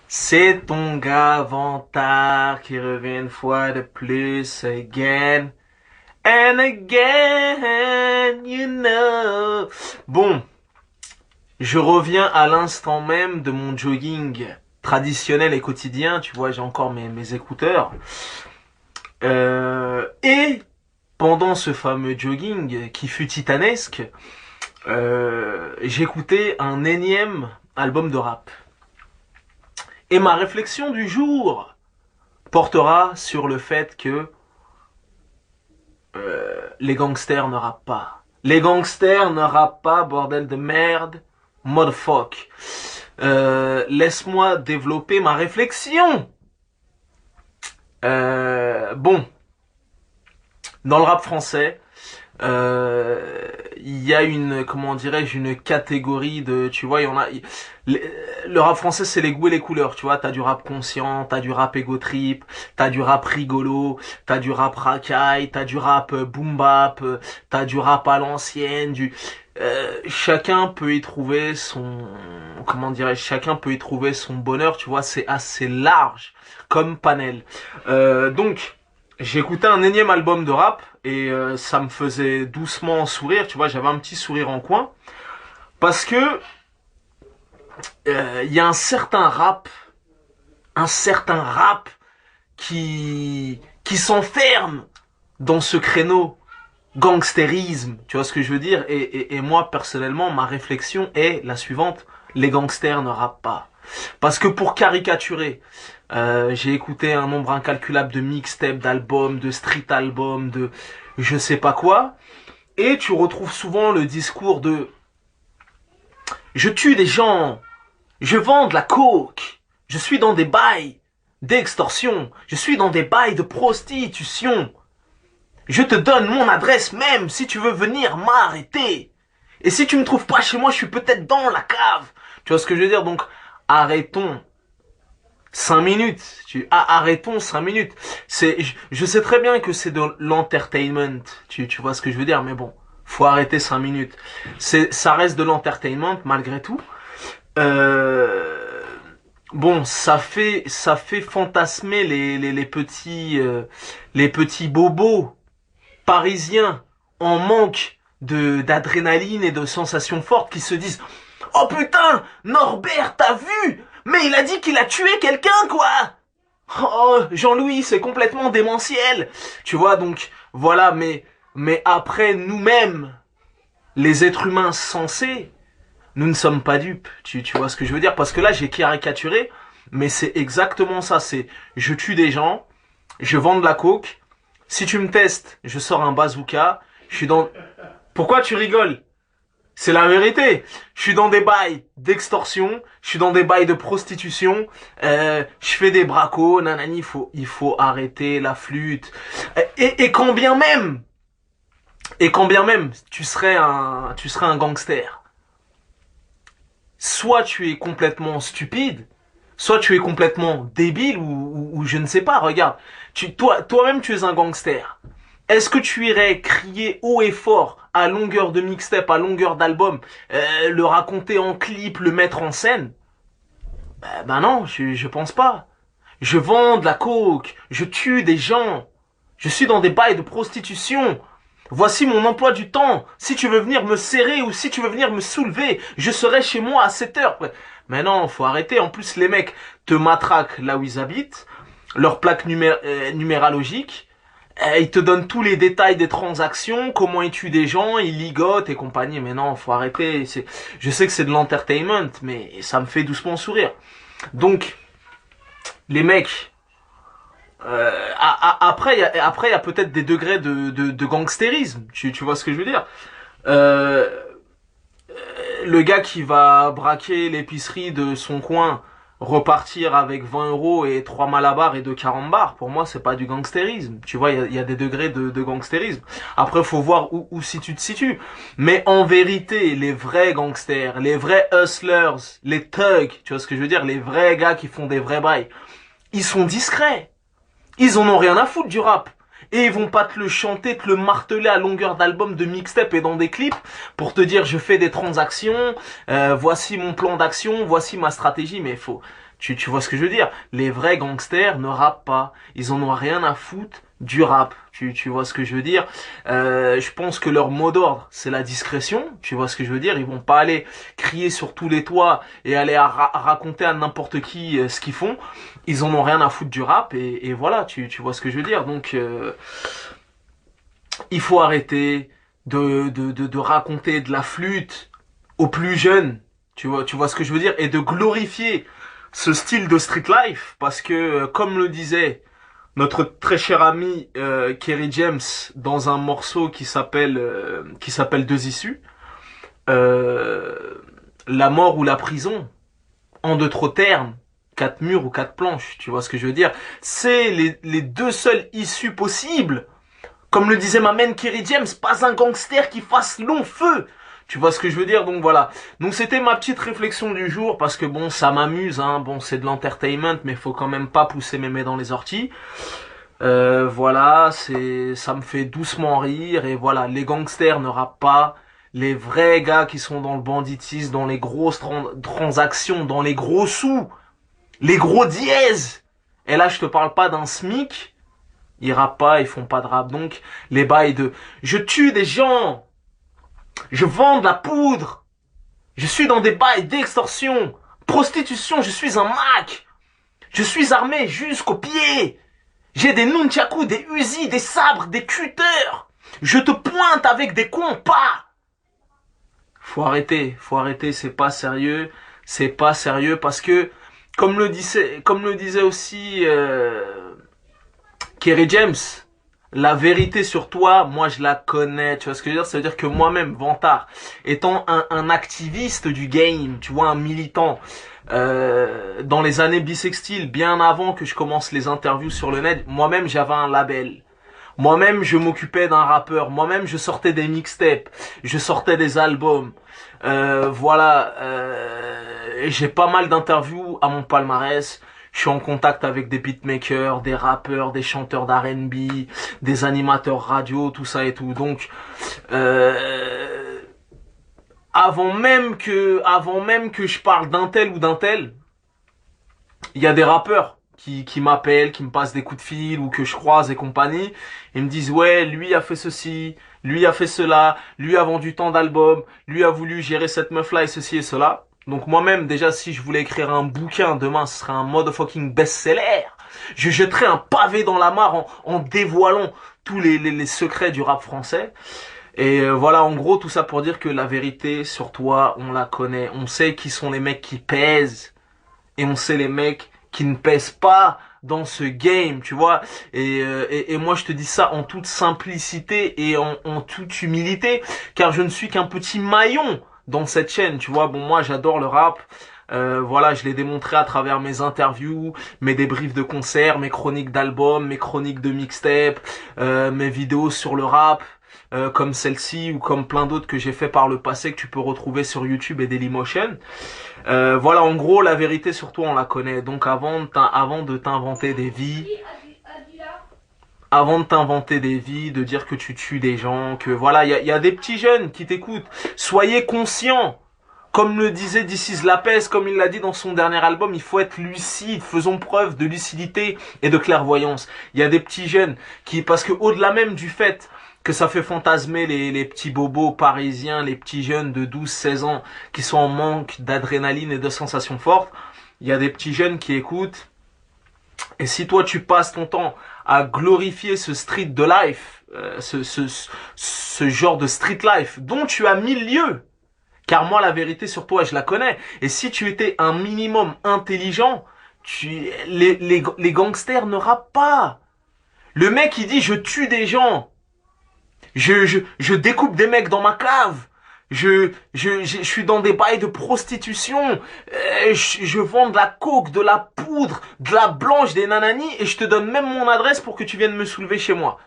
C'est ton gars Vantard qui revient une fois de plus, again and again, you know. Bon, je reviens à l'instant même de mon jogging traditionnel et quotidien. Tu vois, j'ai encore mes écouteurs. Et pendant ce fameux jogging qui fut titanesque, j'écoutais un énième album de rap. Et ma réflexion du jour portera sur le fait que les gangsters ne rappent pas. Les gangsters ne rappent pas, bordel de merde, motherfuck. Laisse-moi développer ma réflexion. Bon, dans le rap français, il y a une, comment dirais-je, une catégorie de, tu vois, il y en a, le rap français c'est les goûts et les couleurs, tu vois, t'as du rap conscient, t'as du rap ego trip, t'as du rap rigolo, t'as du rap racaille, t'as du rap boom bap, t'as du rap à l'ancienne, chacun peut y trouver son, comment dirais-je, chacun peut y trouver son bonheur, tu vois, c'est assez large comme panel. Donc, j'ai écouté un énième album de rap et ça me faisait doucement sourire, tu vois, j'avais un petit sourire en coin parce que il y a un certain rap qui s'enferme dans ce créneau gangstérisme, tu vois ce que je veux dire, et moi personnellement ma réflexion est la suivante: les gangsters ne rappent pas. Parce que pour caricaturer, j'ai écouté un nombre incalculable de mixtapes, d'albums, de street albums, de je sais pas quoi, et tu retrouves souvent le discours de je tue des gens, je vends de la coke, je suis dans des bails d'extorsion, je suis dans des bails de prostitution, je te donne mon adresse même si tu veux venir m'arrêter. Et si tu me trouves pas chez moi, je suis peut-être dans la cave. Tu vois ce que je veux dire? Donc, arrêtons 5 minutes. Arrêtons 5 minutes. Je sais très bien que c'est de l'entertainment. Tu vois ce que je veux dire? Mais bon, faut arrêter 5 minutes. Ça reste de l'entertainment malgré tout. Bon, ça fait fantasmer les petits bobos parisiens en manque d'adrénaline et de sensations fortes qui se disent: oh putain, Norbert, t'as vu? Mais il a dit qu'il a tué quelqu'un, quoi! Oh, Jean-Louis, c'est complètement démentiel! Tu vois, donc, voilà, mais après, nous-mêmes, les êtres humains sensés, nous ne sommes pas dupes. Tu vois ce que je veux dire? Parce que là, j'ai caricaturé, mais c'est exactement ça. C'est, je tue des gens, je vends de la coke, si tu me testes, je sors un bazooka, je suis dans... Pourquoi tu rigoles? C'est la vérité. Je suis dans des bails d'extorsion, je suis dans des bails de prostitution, je fais des bracos, nanani, il faut arrêter la flûte. Et quand bien même, tu serais un gangster, soit tu es complètement stupide, soit tu es complètement débile ou je ne sais pas. Regarde, toi-même tu es un gangster. Est-ce que tu irais crier haut et fort à longueur de mixtape, à longueur d'album, le raconter en clip, le mettre en scène? Ben non, je pense pas. Je vends de la coke, je tue des gens, je suis dans des bails de prostitution. Voici mon emploi du temps. Si tu veux venir me serrer ou si tu veux venir me soulever, je serai chez moi à 7 heures. Mais non, faut arrêter. En plus, les mecs te matraquent là où ils habitent, leur plaque numéralogique. Ils te donnent tous les détails des transactions, comment ils tuent des gens, ils ligotent et compagnie. Mais non, faut arrêter. Je sais que c'est de l'entertainment, mais ça me fait doucement sourire. Donc, les mecs, après, il y a peut-être des degrés de gangstérisme. Tu vois ce que je veux dire? Euh, le gars qui va braquer l'épicerie de son coin, repartir avec 20 euros et 3 malabars et 2 carambars, pour moi, c'est pas du gangstérisme. Tu vois, il y a des degrés de gangstérisme. Après, faut voir où si tu te situes. Mais en vérité, les vrais gangsters, les vrais hustlers, les thugs, tu vois ce que je veux dire? Les vrais gars qui font des vrais bails, ils sont discrets. Ils en ont rien à foutre du rap. Et ils vont pas te le chanter, te le marteler à longueur d'album, de mixtape et dans des clips pour te dire je fais des transactions, voici mon plan d'action, voici ma stratégie. Mais Tu vois ce que je veux dire? Les vrais gangsters ne rappent pas. Ils en ont rien à foutre du rap. Tu vois ce que je veux dire? Je pense que leur mot d'ordre, c'est la discrétion. Tu vois ce que je veux dire? Ils vont pas aller crier sur tous les toits et aller raconter à n'importe qui ce qu'ils font. Ils en ont rien à foutre du rap et voilà, tu vois ce que je veux dire? Donc, il faut arrêter de raconter de la flûte aux plus jeunes. Tu vois ce que je veux dire? Et de glorifier ce style de street life parce que, comme le disait notre très cher ami Kerry James dans un morceau qui s'appelle Deux issues, la mort ou la prison, en de trop termes, quatre murs ou quatre planches, tu vois ce que je veux dire? C'est les deux seules issues possibles. Comme le disait ma main Kerry James, pas un gangster qui fasse long feu. Tu vois ce que je veux dire? Donc voilà. Donc c'était ma petite réflexion du jour parce que bon, ça m'amuse, hein. Bon, c'est de l'entertainment, mais faut quand même pas pousser mes mains dans les orties. Voilà, ça me fait doucement rire et voilà, les gangsters ne rappent pas. Les vrais gars qui sont dans le banditisme, dans les grosses transactions, dans les gros sous, les gros dièses. Et là, je te parle pas d'un SMIC. Ils rappent pas, ils font pas de rap. Donc, les bails de je tue des gens, je vends de la poudre, je suis dans des bails d'extorsion, prostitution, je suis un Mac, je suis armé jusqu'aux pieds, j'ai des nunchakus, des Uzi, des sabres, des cutters, je te pointe avec des compas. Faut arrêter, c'est pas sérieux parce que, comme le disait aussi Kerry James, la vérité sur toi, moi je la connais, tu vois ce que je veux dire? Ça veut dire que moi-même, Vantard, étant un activiste du game, tu vois, un militant, dans les années bissextiles, bien avant que je commence les interviews sur le net, moi-même j'avais un label. Moi-même je m'occupais d'un rappeur, moi-même je sortais des mixtapes, je sortais des albums. Voilà, j'ai pas mal d'interviews à mon palmarès. Je suis en contact avec des beatmakers, des rappeurs, des chanteurs d'R&B, des animateurs radio, tout ça et tout. Donc, avant même que je parle d'un tel ou d'un tel, il y a des rappeurs qui m'appellent, qui me passent des coups de fil ou que je croise et compagnie. Ils me disent, ouais, lui a fait ceci, lui a fait cela, lui a vendu tant d'albums, lui a voulu gérer cette meuf-là et ceci et cela. Donc moi-même, déjà, si je voulais écrire un bouquin, demain, ce serait un motherfucking best-seller. Je jetterais un pavé dans la mare en dévoilant tous les secrets du rap français. Et voilà, en gros, tout ça pour dire que la vérité sur toi, on la connaît. On sait qui sont les mecs qui pèsent. Et on sait les mecs qui ne pèsent pas dans ce game, tu vois. Et moi, je te dis ça en toute simplicité et en toute humilité, car je ne suis qu'un petit maillon dans cette chaîne, tu vois. Bon, moi, j'adore le rap. Voilà, je l'ai démontré à travers mes interviews, mes débriefs de concerts, mes chroniques d'albums, mes chroniques de mixtapes, mes vidéos sur le rap, comme celle-ci ou comme plein d'autres que j'ai fait par le passé que tu peux retrouver sur YouTube et Dailymotion. Voilà, en gros, la vérité sur toi, on la connaît. Donc avant de t'inventer des vies, de dire que tu tues des gens, que voilà, il y a des petits jeunes qui t'écoutent. Soyez conscients. Comme le disait This Is La Peste, comme il l'a dit dans son dernier album, il faut être lucide, faisons preuve de lucidité et de clairvoyance. Il y a des petits jeunes qui, parce que au-delà même du fait que ça fait fantasmer les petits bobos parisiens, les petits jeunes de 12-16 ans qui sont en manque d'adrénaline et de sensations fortes, il y a des petits jeunes qui écoutent. Et si toi tu passes ton temps à glorifier ce street de life, ce genre de street life dont tu as mille lieux, car moi, la vérité sur toi, je la connais. Et si tu étais un minimum intelligent, les gangsters ne rappent pas. Le mec, il dit, je tue des gens. Je découpe des mecs dans ma cave. Je suis dans des bails de prostitution. Je vends de la coke, de la poudre, de la blanche, des nananis. Et je te donne même mon adresse pour que tu viennes me soulever chez moi.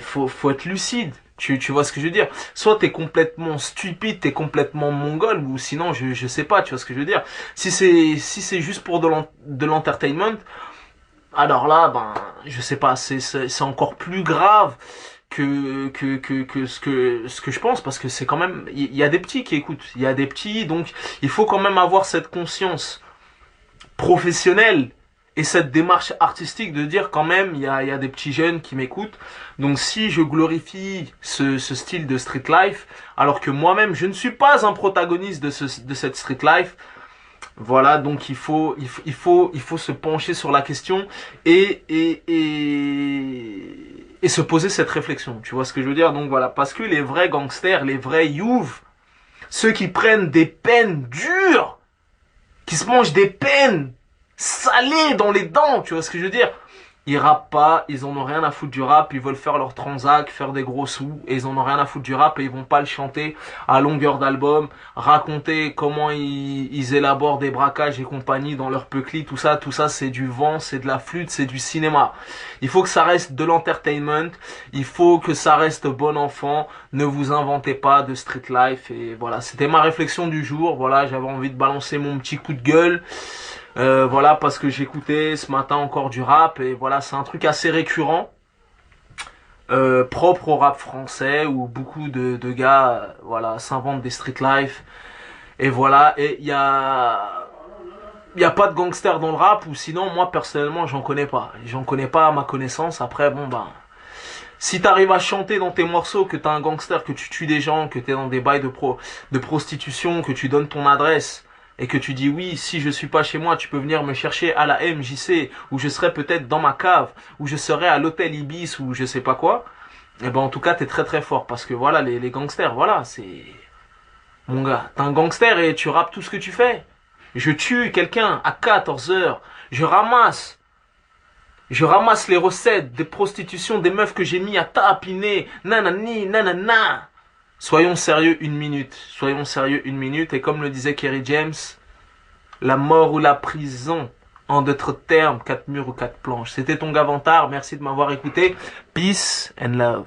Faut être lucide. Tu vois ce que je veux dire? Soit t'es complètement stupide, t'es complètement mongol, ou sinon je sais pas, tu vois ce que je veux dire? Si c'est juste pour de l'entertainment, alors là, ben, je sais pas, c'est encore plus grave que ce que je pense, parce que c'est quand même, il y a des petits qui écoutent, il y a des petits, donc il faut quand même avoir cette conscience professionnelle et cette démarche artistique de dire quand même, il y a des petits jeunes qui m'écoutent. Donc si je glorifie ce style de street life, alors que moi-même, je ne suis pas un protagoniste de cette street life, voilà, donc il faut se pencher sur la question et se poser cette réflexion. Tu vois ce que je veux dire? Donc voilà, parce que les vrais gangsters, les vrais youths, ceux qui prennent des peines dures, qui se mangent des peines salées dans les dents, tu vois ce que je veux dire? Ils rappent pas, ils en ont rien à foutre du rap, ils veulent faire leur transac, faire des gros sous, et ils en ont rien à foutre du rap, et ils vont pas le chanter à longueur d'album, raconter comment ils élaborent des braquages et compagnie dans leur peucli, tout ça c'est du vent, c'est de la flûte, c'est du cinéma. Il faut que ça reste de l'entertainment, il faut que ça reste bon enfant, ne vous inventez pas de street life, et voilà, c'était ma réflexion du jour, voilà, j'avais envie de balancer mon petit coup de gueule. Voilà, parce que j'écoutais ce matin encore du rap et voilà, c'est un truc assez récurrent, propre au rap français où beaucoup de gars, voilà, s'inventent des street life et voilà, et il y a pas de gangster dans le rap ou sinon moi personnellement j'en connais pas à ma connaissance. Après bon ben si t'arrives à chanter dans tes morceaux que t'es un gangster, que tu tues des gens, que t'es dans des bails de prostitution, que tu donnes ton adresse et que tu dis oui, si je suis pas chez moi, tu peux venir me chercher à la MJC, ou je serai peut-être dans ma cave, ou je serai à l'hôtel Ibis, ou je sais pas quoi, et ben en tout cas t'es très très fort, parce que voilà, les gangsters, voilà, c'est... Mon gars, t'es un gangster et tu rappes tout ce que tu fais. Je tue quelqu'un à 14 heures, je ramasse les recettes des prostitutions des meufs que j'ai mis à tapiner, nanani, nanana. Soyons sérieux une minute, et comme le disait Kerry James, la mort ou la prison, en d'autres termes, 4 murs ou 4 planches. C'était ton Gavantard, merci de m'avoir écouté, peace and love.